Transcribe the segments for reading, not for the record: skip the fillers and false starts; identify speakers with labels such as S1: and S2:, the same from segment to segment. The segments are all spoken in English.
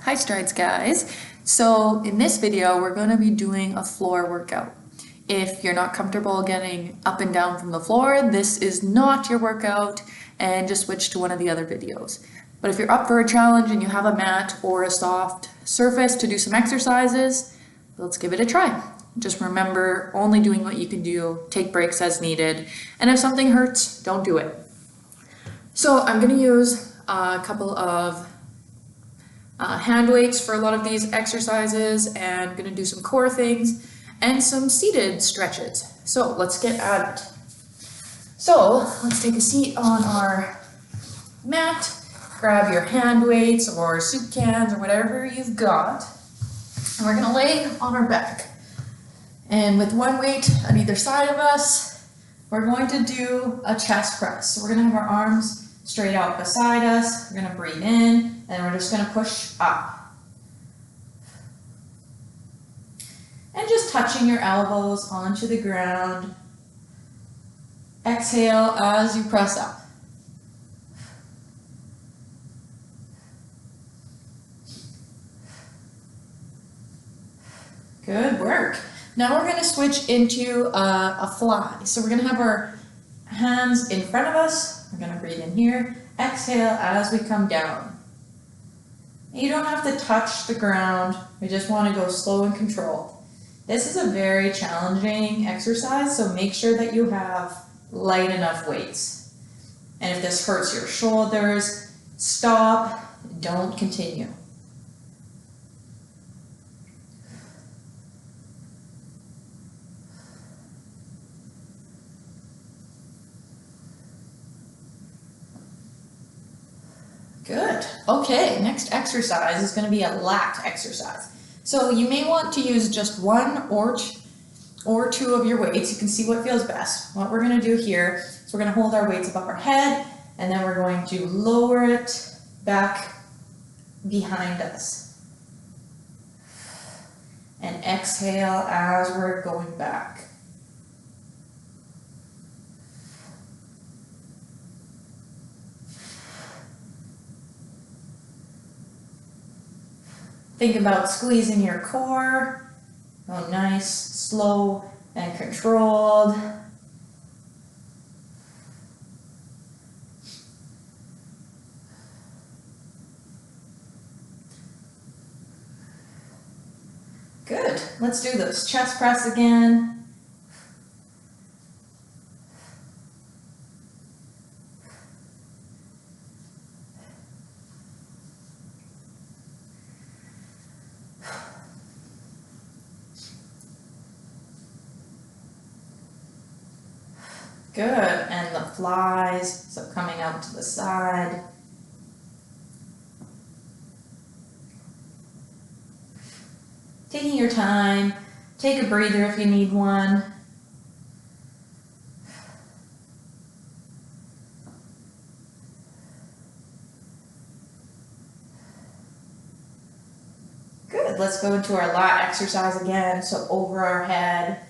S1: Hi Strides guys! So in this video we're going to be doing a floor workout. If you're not comfortable getting up and down from the floor, this is not your workout and just switch to one of the other videos. But if you're up for a challenge and you have a mat or a soft surface to do some exercises, let's give it a try. Just remember only doing what you can do, take breaks as needed, and if something hurts, don't do it. So I'm going to use a couple of hand weights for a lot of these exercises, and I'm going to do some core things and some seated stretches. So let's get at it. So let's take a seat on our mat, grab your hand weights or soup cans or whatever you've got, and we're going to lay on our back. And with one weight on either side of us, we're going to do a chest press. So we're going to have our arms straight out beside us. We're going to breathe in, and we're just going to push up. And just touching your elbows onto the ground. Exhale as you press up. Good work. Now we're going to switch into a fly. So we're going to have our hands in front of us. We're going to breathe in here. Exhale as we come down. You don't have to touch the ground. We just want to go slow and controlled. This is a very challenging exercise, so make sure that you have light enough weights. And if this hurts your shoulders, stop, don't continue. Good. Okay, next exercise is going to be a lat exercise. So you may want to use just one or two of your weights. You can see what feels best. What we're going to do here is we're going to hold our weights above our head, and then we're going to lower it back behind us. And exhale as we're going back. Think about squeezing your core. Oh, nice, slow and controlled. Good. Let's do this. Chest press again. Good, and the flies, so coming out to the side. Taking your time, take a breather if you need one. Good, let's go into our lat exercise again, so over our head.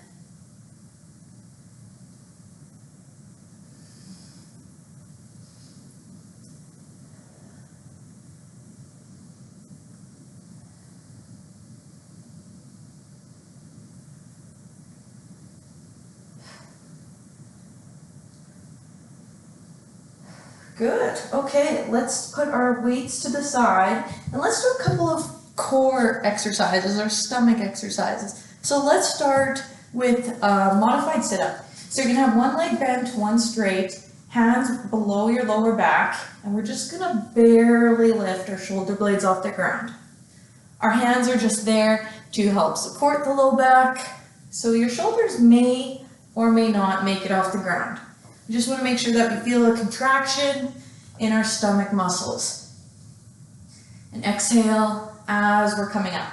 S1: Good. Okay, let's put our weights to the side and let's do a couple of core exercises or stomach exercises. So let's start with a modified sit-up. So you're going to have one leg bent, one straight, hands below your lower back, and we're just going to barely lift our shoulder blades off the ground. Our hands are just there to help support the low back, so your shoulders may or may not make it off the ground. We just want to make sure that we feel a contraction in our stomach muscles. And exhale as we're coming up.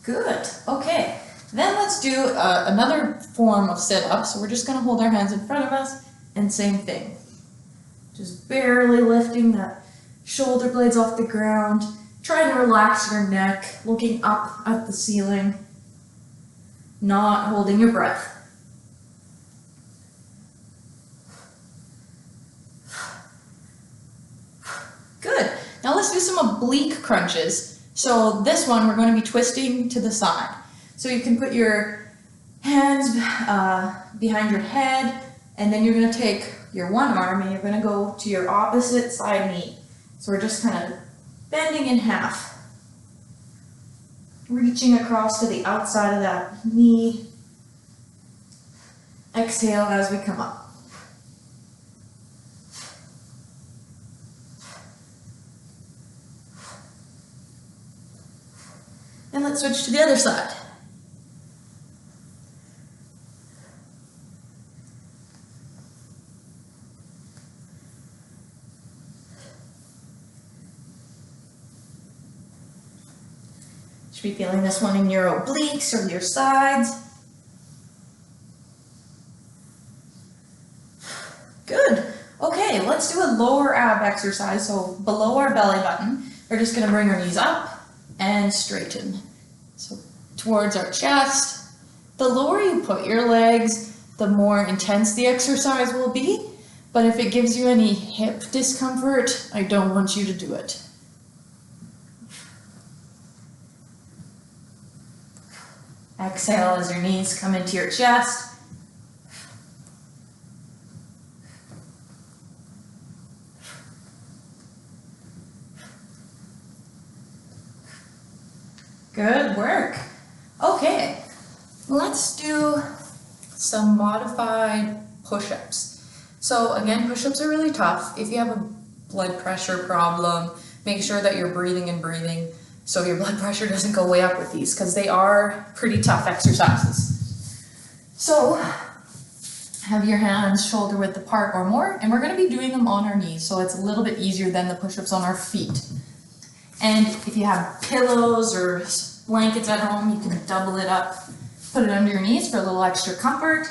S1: Good. Okay. Then let's do another form of sit-up. So we're just going to hold our hands in front of us and same thing. Just barely lifting the shoulder blades off the ground. Try to relax your neck, looking up at the ceiling, not holding your breath. Now let's do some oblique crunches. So this one, we're going to be twisting to the side. So you can put your hands behind your head, and then you're going to take your one arm and you're going to go to your opposite side knee. So we're just kind of bending in half, reaching across to the outside of that knee. Exhale as we come up. And let's switch to the other side. Should be feeling this one in your obliques or your sides. Good. Okay, let's do a lower ab exercise. So below our belly button, we're just going to bring our knees up and straighten. So towards our chest. The lower you put your legs, the more intense the exercise will be. But if it gives you any hip discomfort, I don't want you to do it. Exhale as your knees come into your chest. Good work. Okay, let's do some modified push-ups. So again, push-ups are really tough. If you have a blood pressure problem, make sure that you're breathing and breathing so your blood pressure doesn't go way up with these, because they are pretty tough exercises. So have your hands shoulder width apart or more, and we're going to be doing them on our knees, so it's a little bit easier than the push-ups on our feet. And if you have pillows or blankets at home, you can double it up, put it under your knees for a little extra comfort.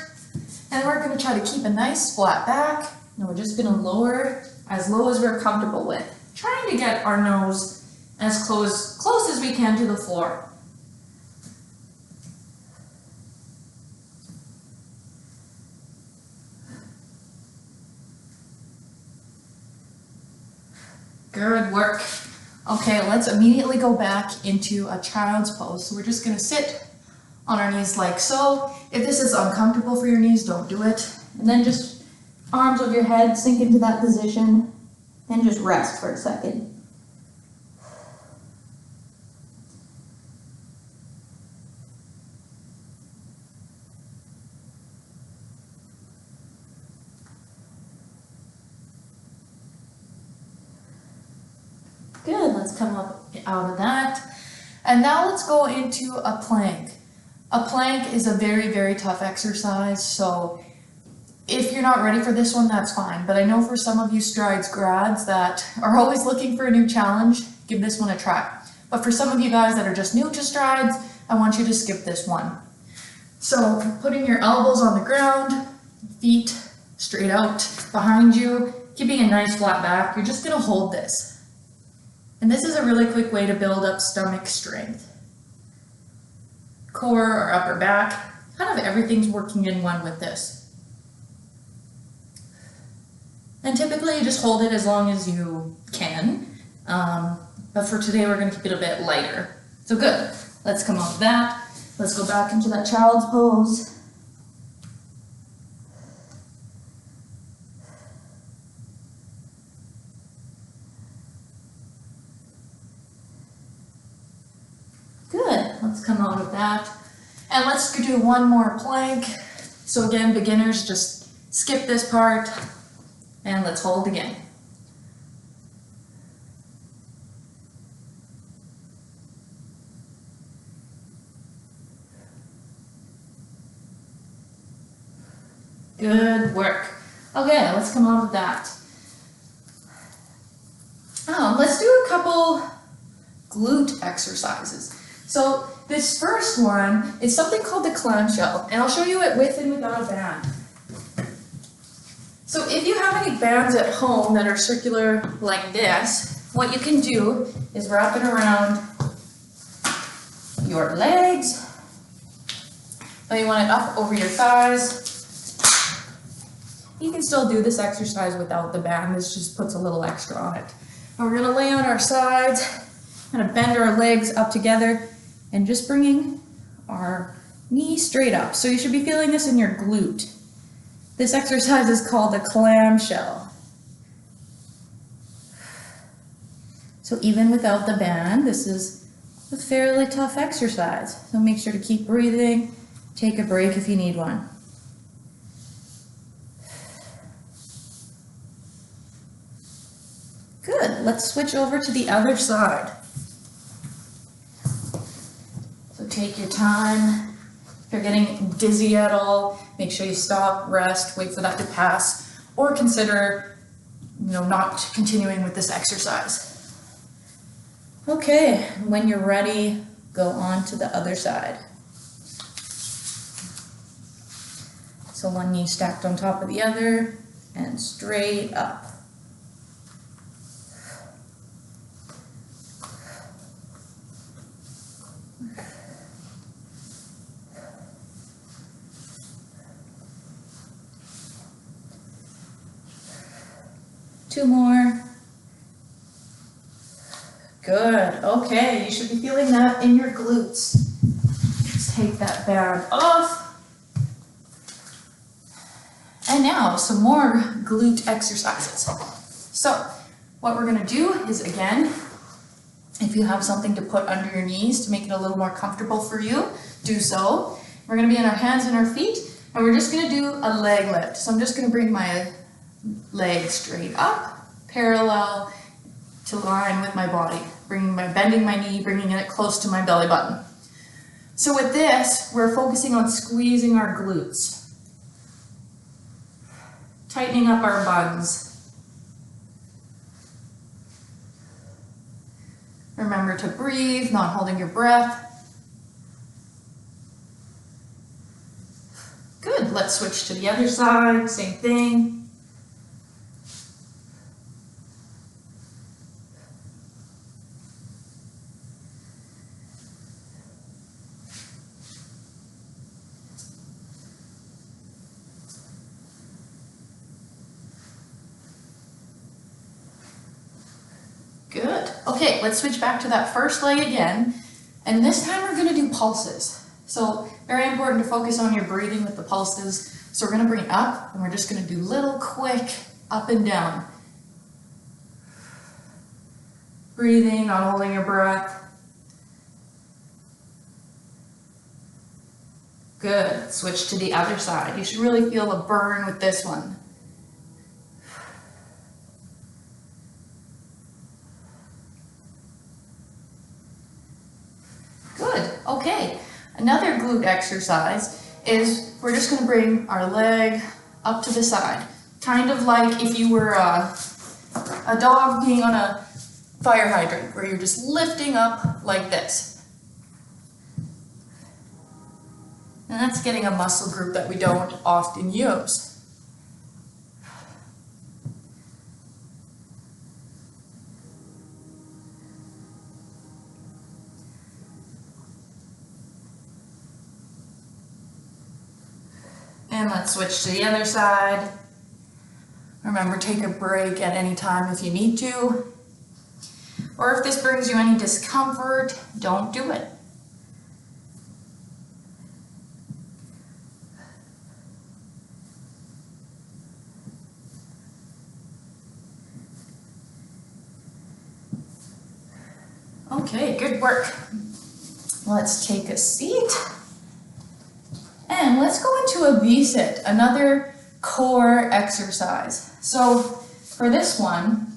S1: And we're going to try to keep a nice flat back. And we're just going to lower as low as we're comfortable with, trying to get our nose as close as we can to the floor. Good work. Okay, let's immediately go back into a child's pose. So we're just going to sit on our knees like so. If this is uncomfortable for your knees, don't do it. And then just arms over your head, sink into that position, and just rest for a second. Good, let's come up out of that. And now let's go into a plank. A plank is a very, very tough exercise, so if you're not ready for this one, that's fine. But I know for some of you Strides grads that are always looking for a new challenge, give this one a try. But for some of you guys that are just new to Strides, I want you to skip this one. So putting your elbows on the ground, feet straight out behind you, keeping a nice flat back, you're just gonna hold this. And this is a really quick way to build up stomach strength. Core or upper back, kind of everything's working in one with this. And typically you just hold it as long as you can, but for today we're going to keep it a bit lighter. So good, let's come off that. Let's go back into that child's pose. Good, let's come out of that. And let's do one more plank. So again, beginners, just skip this part and let's hold again. Good work. Okay, let's come out of that. Let's do a couple glute exercises. So this first one is something called the clamshell, and I'll show you it with and without a band. So if you have any bands at home that are circular like this, what you can do is wrap it around your legs. Now you want it up over your thighs. You can still do this exercise without the band, this just puts a little extra on it. And we're gonna lay on our sides, kind of bend our legs up together, and just bringing our knees straight up. So you should be feeling this in your glute. This exercise is called a clamshell. So even without the band, this is a fairly tough exercise. So make sure to keep breathing. Take a break if you need one. Good, let's switch over to the other side. So take your time. If you're getting dizzy at all, make sure you stop, rest, wait for that to pass, or consider, not continuing with this exercise. Okay, when you're ready, go on to the other side. So one knee stacked on top of the other and straight up. Two more. Good, okay, you should be feeling that in your glutes. Just take that band off. And now some more glute exercises. So what we're gonna do is, again, if you have something to put under your knees to make it a little more comfortable for you, do so. We're gonna be on our hands and our feet, and we're just gonna do a leg lift. So I'm just gonna bring my leg straight up, parallel to line with my body, bending my knee, bringing it close to my belly button. So with this, we're focusing on squeezing our glutes, tightening up our buns. Remember to breathe, not holding your breath. Good, let's switch to the other side, same thing. Good. Okay, let's switch back to that first leg again. And this time we're going to do pulses. So very important to focus on your breathing with the pulses. So we're going to bring it up, and we're just going to do little quick up and down. Breathing, not holding your breath. Good. Switch to the other side. You should really feel a burn with this one. Good. Okay. Another glute exercise is we're just going to bring our leg up to the side. Kind of like if you were a dog being on a fire hydrant, where you're just lifting up like this. And that's getting a muscle group that we don't often use. And let's switch to the other side. Remember, take a break at any time if you need to. Or if this brings you any discomfort, don't do it. Okay, good work. Let's take a seat. And let's go into obese, another core exercise. So for this one,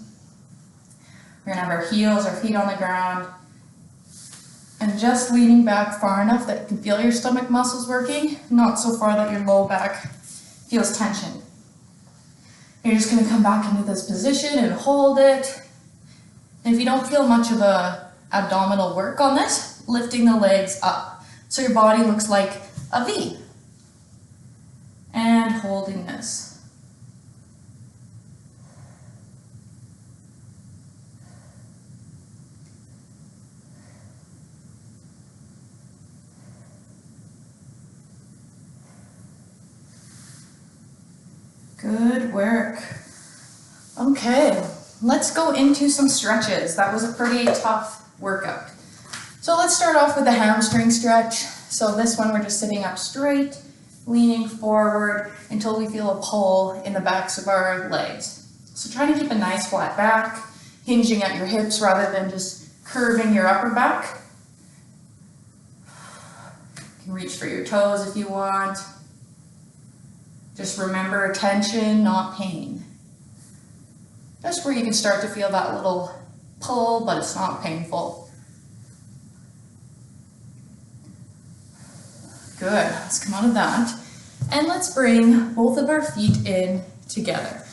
S1: we're gonna have our heels, our feet on the ground, and just leaning back far enough that you can feel your stomach muscles working, not so far that your low back feels tension. You're just gonna come back into this position and hold it. And if you don't feel much of a abdominal work on this, lifting the legs up so your body looks like a V. And holding this. Good work. Okay,
S2: let's go into some stretches. That was a pretty tough workout. So let's start off with the hamstring stretch. So this one we're just sitting up straight, leaning forward until we feel a pull in the backs of our legs. So try to keep a nice flat back, hinging at your hips rather than just curving your upper back. You can reach for your toes if you want. Just remember tension, not pain. That's where you can start to feel that little pull, but it's not painful. Good, let's come out of that. And let's bring both of our feet in together.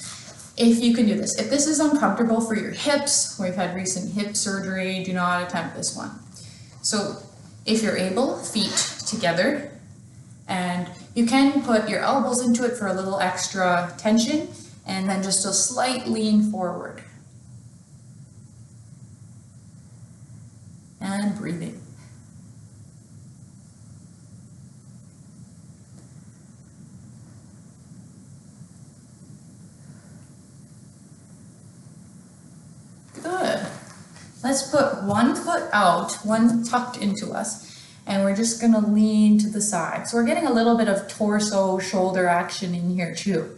S2: If you can do this. If this is uncomfortable for your hips, or you've had recent hip surgery, do not attempt this one. So if you're able, feet together, and you can put your elbows into it for a little extra tension, and then just a slight lean forward. And breathing. Good. Let's put one foot out, one tucked into us, and we're just gonna lean to the side. So we're getting a little bit of torso, shoulder action in here too.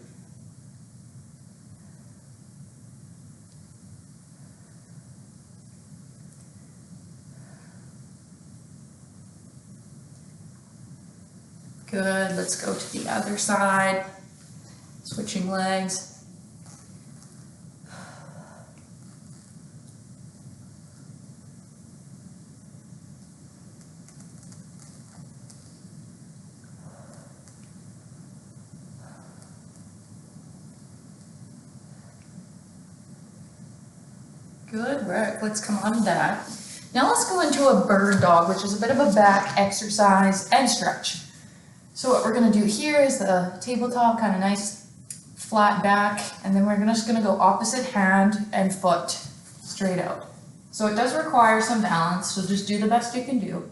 S2: Good, let's go to the other side, switching legs. Good work, let's come on to that. Now let's go into a bird dog, which is a bit of a back exercise and stretch. So what we're gonna do here is the tabletop, kind of nice flat back, and then we're just gonna go opposite hand and foot straight out. So it does require some balance, so just do the best you can do.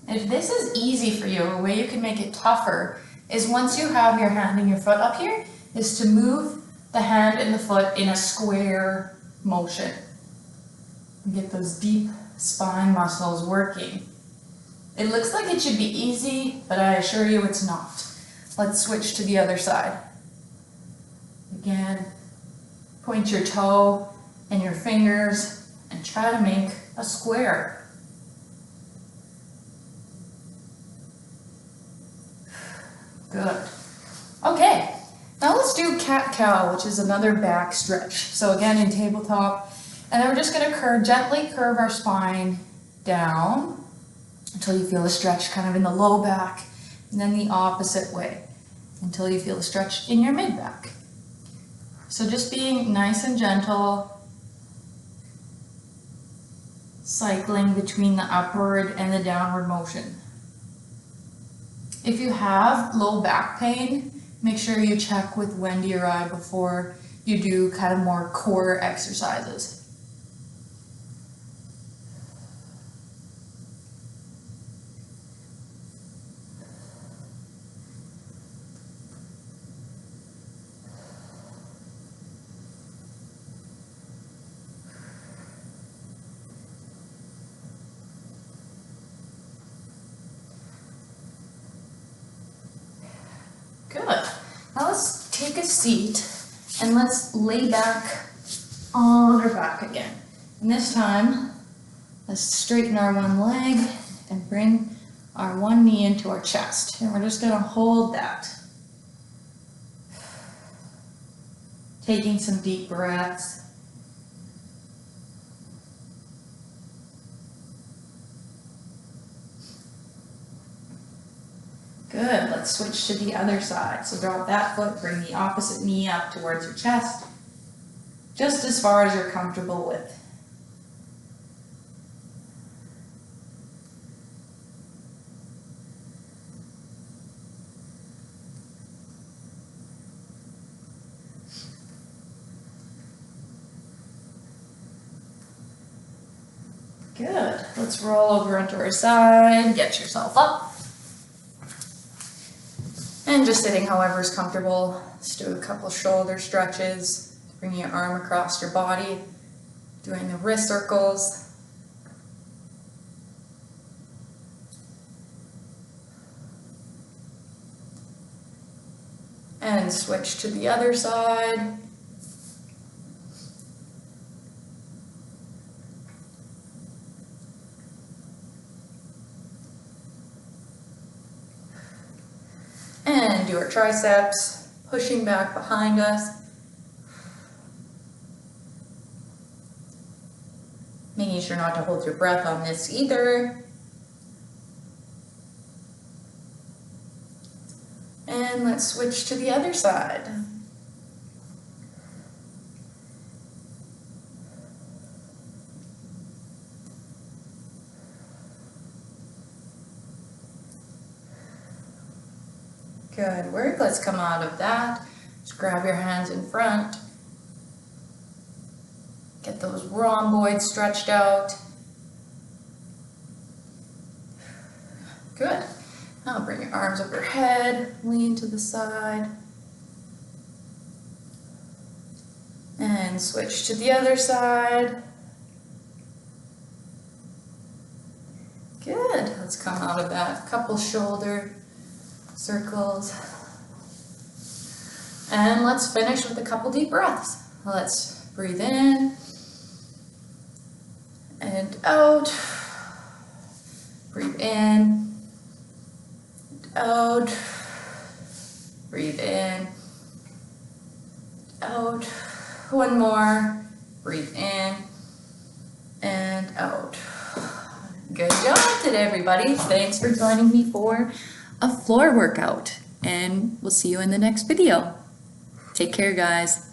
S2: If this is easy for you, a way you can make it tougher is once you have your hand and your foot up here, is to move the hand and the foot in a square motion. Get those deep spine muscles working. It looks like it should be easy, but I assure you it's not. Let's switch to the other side. Again, point your toe and your fingers and try to make a square. Good. Okay, now let's do cat-cow, which is another back stretch. So again, in tabletop, and then we're just gonna gently curve our spine down until you feel a stretch kind of in the low back, and then the opposite way until you feel a stretch in your mid-back. So just being nice and gentle, cycling between the upward and the downward motion. If you have low back pain, make sure you check with Wendy or I before you do kind of more core exercises. Good. Now let's take a seat and let's lay back on our back again. And this time, let's straighten our one leg and bring our one knee into our chest. And we're just gonna hold that. Taking some deep breaths. Good, let's switch to the other side. So drop that foot, bring the opposite knee up towards your chest, just as far as you're comfortable with. Good. Let's roll over onto our side, get yourself up. And just sitting however is comfortable. Let's do a couple shoulder stretches, bringing your arm across your body, doing the wrist circles. And switch to the other side. And do our triceps, pushing back behind us. Making sure not to hold your breath on this either. And let's switch to the other side. Good work. Let's come out of that. Just grab your hands in front. Get those rhomboids stretched out. Good. Now bring your arms overhead, lean to the side. And switch to the other side. Good. Let's come out of that. Couple shoulder circles. And let's finish with a couple deep breaths. Let's breathe in and out. Breathe in and out. Breathe in, out. One more. Breathe in and out. Good job today, everybody. Thanks for joining me for a floor workout, and we'll see you in the next video. Take care, guys.